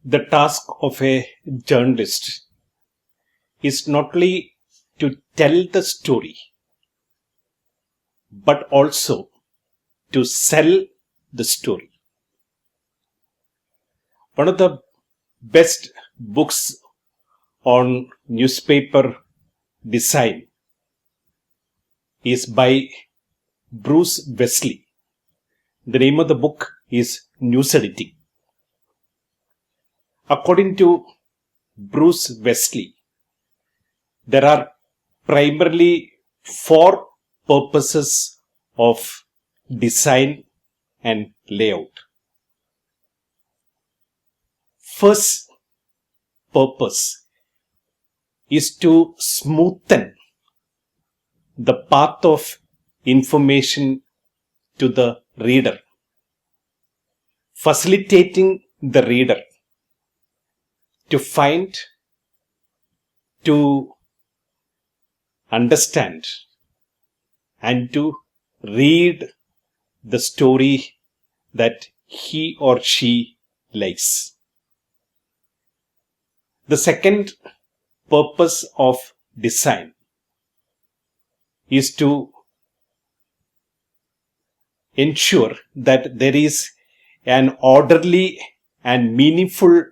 The task of a journalist is not only to tell the story, but also to sell the story. One of the best books on newspaper design is by Bruce Westley. The name of the book is News Editing. According to Bruce Westley, there are primarily four purposes of design and layout. First purpose is to smoothen the path of information to the reader, facilitating the reader to find, to understand, and to read the story that he or she likes. The second purpose of design is to ensure that there is an orderly and meaningful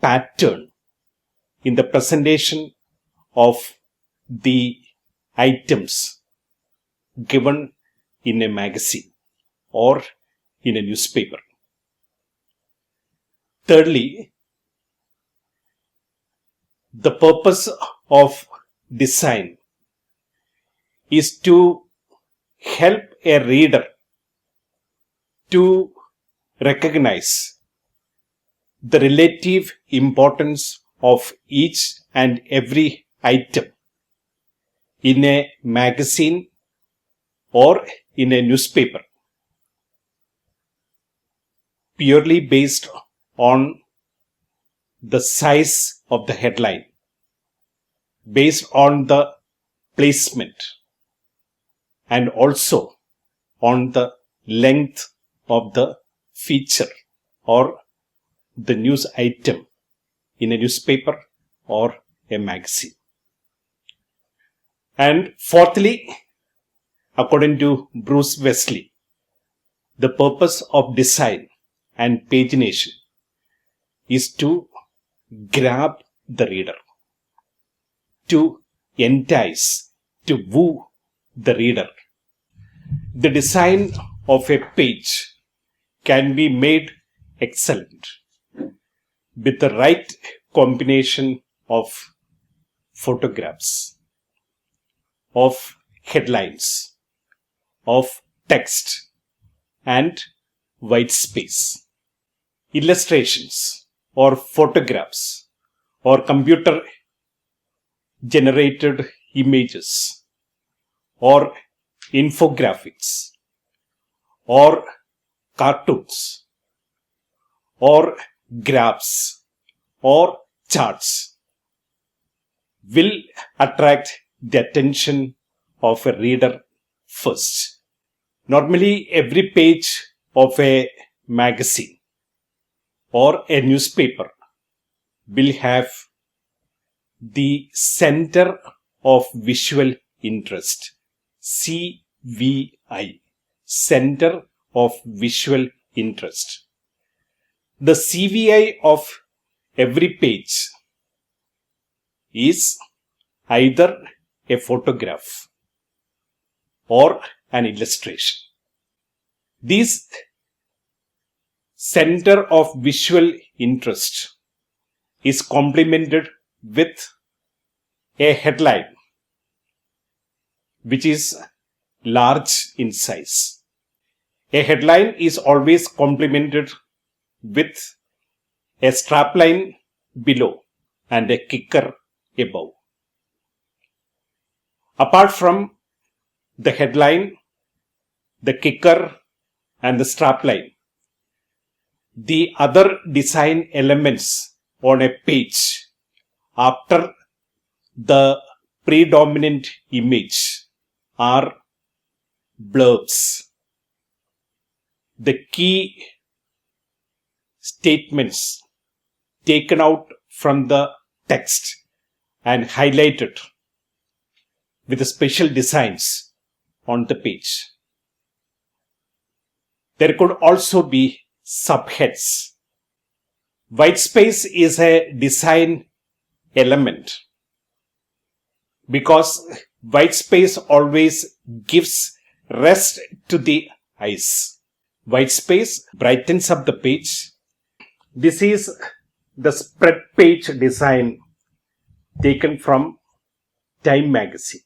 pattern in the presentation of the items given in a magazine or in a newspaper. Thirdly, the purpose of design is to help a reader to recognize the relative importance of each and every item in a magazine or in a newspaper, purely based on the size of the headline, based on the placement, and also on the length of the feature or the news item in a newspaper or a magazine. And fourthly, according to Bruce Westley, the purpose of design and pagination is to grab the reader, to entice, to woo the reader. The design of a page can be made excellent with the right combination of photographs, of headlines, of text, and white space. Illustrations or photographs or computer generated images or infographics or cartoons or graphs or charts will attract the attention of a reader first. Normally, every page of a magazine or a newspaper will have the center of visual interest, CVI, center of visual interest. The CVI of every page is either a photograph or an illustration. This center of visual interest is complemented with a headline which is large in size. A headline is always complemented with a strapline below and a kicker above. Apart from the headline, the kicker, and the strapline, the other design elements on a page after the predominant image are blurbs. The key statements taken out from the text and highlighted with the special designs on the page. There could also be subheads. White space is a design element because white space always gives rest to the eyes. White space brightens up the page. This is the spread page design taken from Time magazine.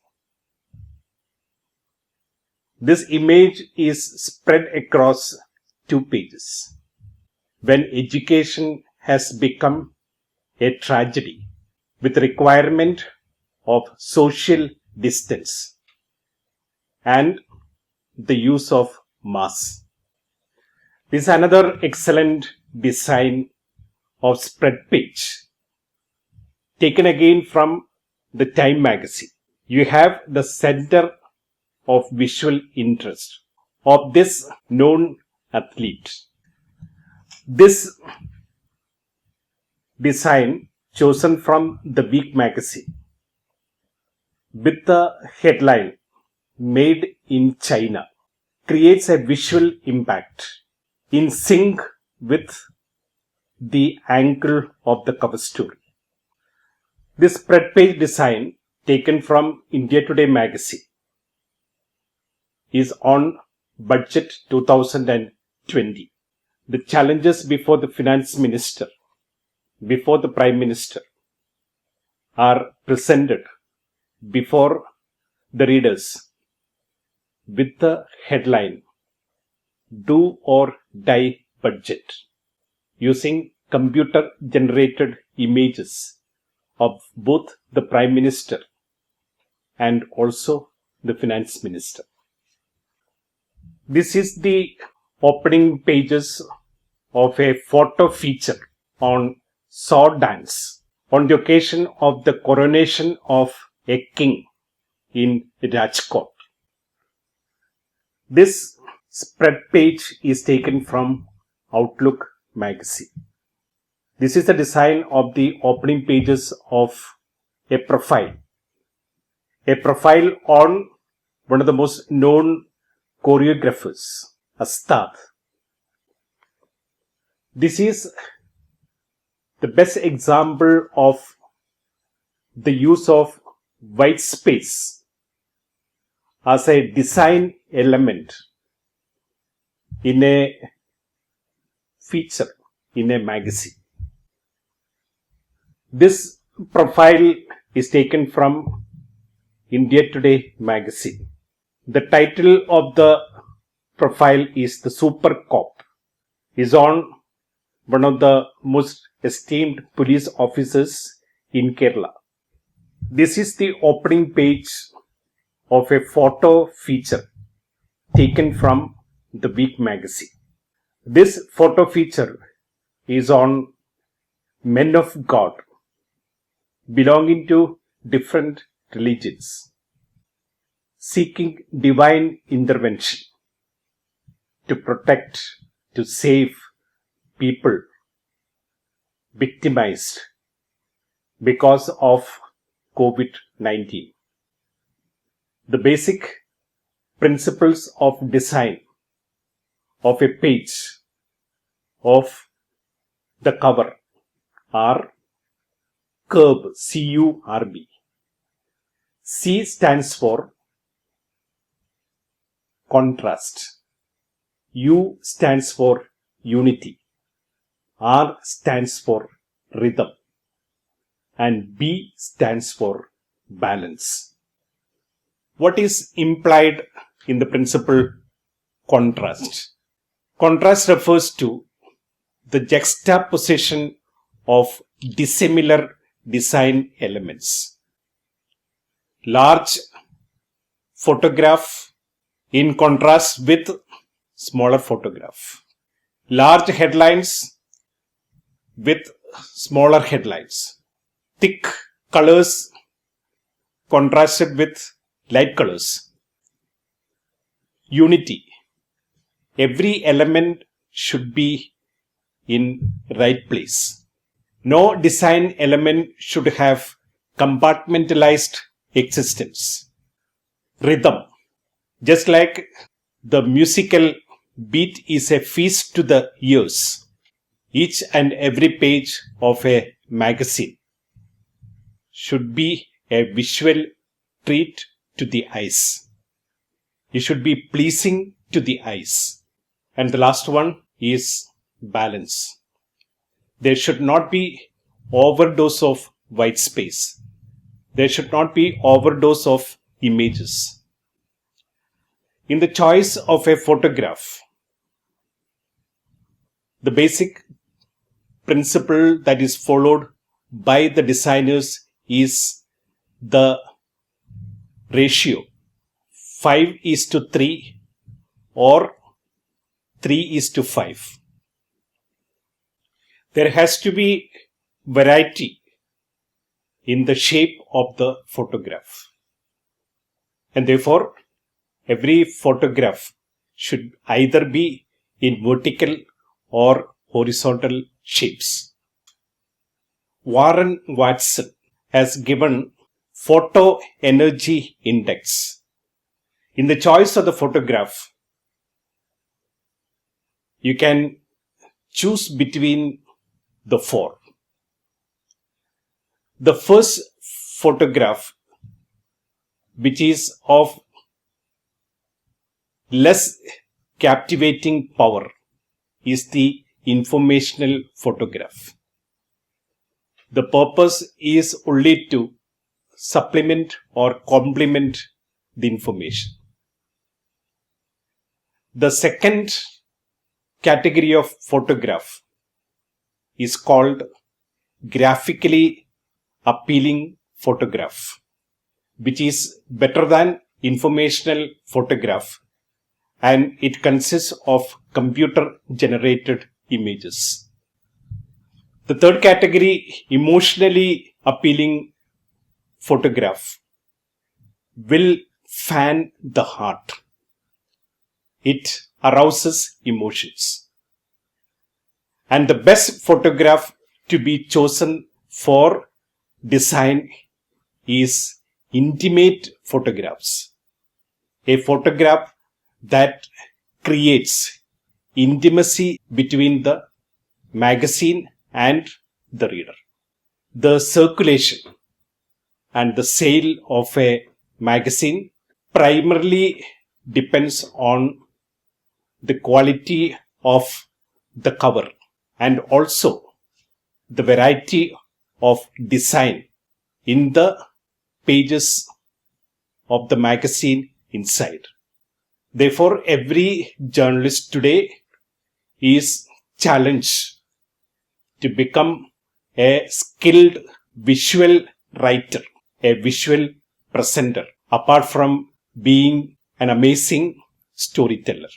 This image is spread across 2 pages. When education has become a tragedy with requirement of social distance and the use of masks. This is another excellent design of spread page taken again from the Time magazine. You have the center of visual interest of this known athlete. This design chosen from the Week magazine with the headline "Made in China" creates a visual impact in sync with the angle of the cover story. This spread page design taken from India Today magazine is on budget 2020. The challenges before the finance minister, before the prime minister, are presented before the readers with the headline "Do or Die Budget" using computer generated images of both the prime minister and also the finance minister. This is the opening pages of a photo feature on sword dance on the occasion of the coronation of a king in Rajkot. This spread page is taken from Outlook magazine. This is the design of the opening pages of a profile. A profile on one of the most known choreographers, Ustad. This is the best example of the use of white space as a design element in a feature in a magazine. This profile is taken from India Today magazine. The title of the profile is "The Super Cop." Is on one of the most esteemed police officers in Kerala. This is the opening page of a photo feature taken from the Week magazine. This photo feature is on men of God belonging to different religions, seeking divine intervention to protect, to save people victimized because of COVID-19. The basic principles of design of a page of the cover are curb, C-U-R-B. C stands for contrast. U stands for unity. R stands for rhythm. And B stands for balance. What is implied in the principle contrast? Contrast refers to the juxtaposition of dissimilar design elements. Large photograph in contrast with smaller photograph. Large headlines with smaller headlines. Thick colors contrasted with light colors. Unity. Every element should be in right place. No design element should have compartmentalized existence. Rhythm. Just like the musical beat is a feast to the ears, each and every page of a magazine should be a visual treat to the eyes. It should be pleasing to the eyes. And the last one is balance. There should not be overdose of white space. There should not be overdose of images. In the choice of a photograph, the basic principle that is followed by the designers is the ratio 5:3 or 3:5. There has to be variety in the shape of the photograph. And therefore, every photograph should either be in vertical or horizontal shapes. Warren Watson has given photo energy index. In the choice of the photograph, you can choose between the four. The first photograph, which is of less captivating power, is the informational photograph. The purpose is only to supplement or complement the information. The second category of photograph is called graphically appealing photograph, which is better than informational photograph, and it consists of computer generated images. The third category, emotionally appealing photograph, will fan the heart. It arouses emotions. And the best photograph to be chosen for design is intimate photographs. A photograph that creates intimacy between the magazine and the reader. The circulation and the sale of a magazine primarily depends on the quality of the cover and also the variety of design in the pages of the magazine inside. Therefore, every journalist today is challenged to become a skilled visual writer, a visual presenter, apart from being an amazing storyteller.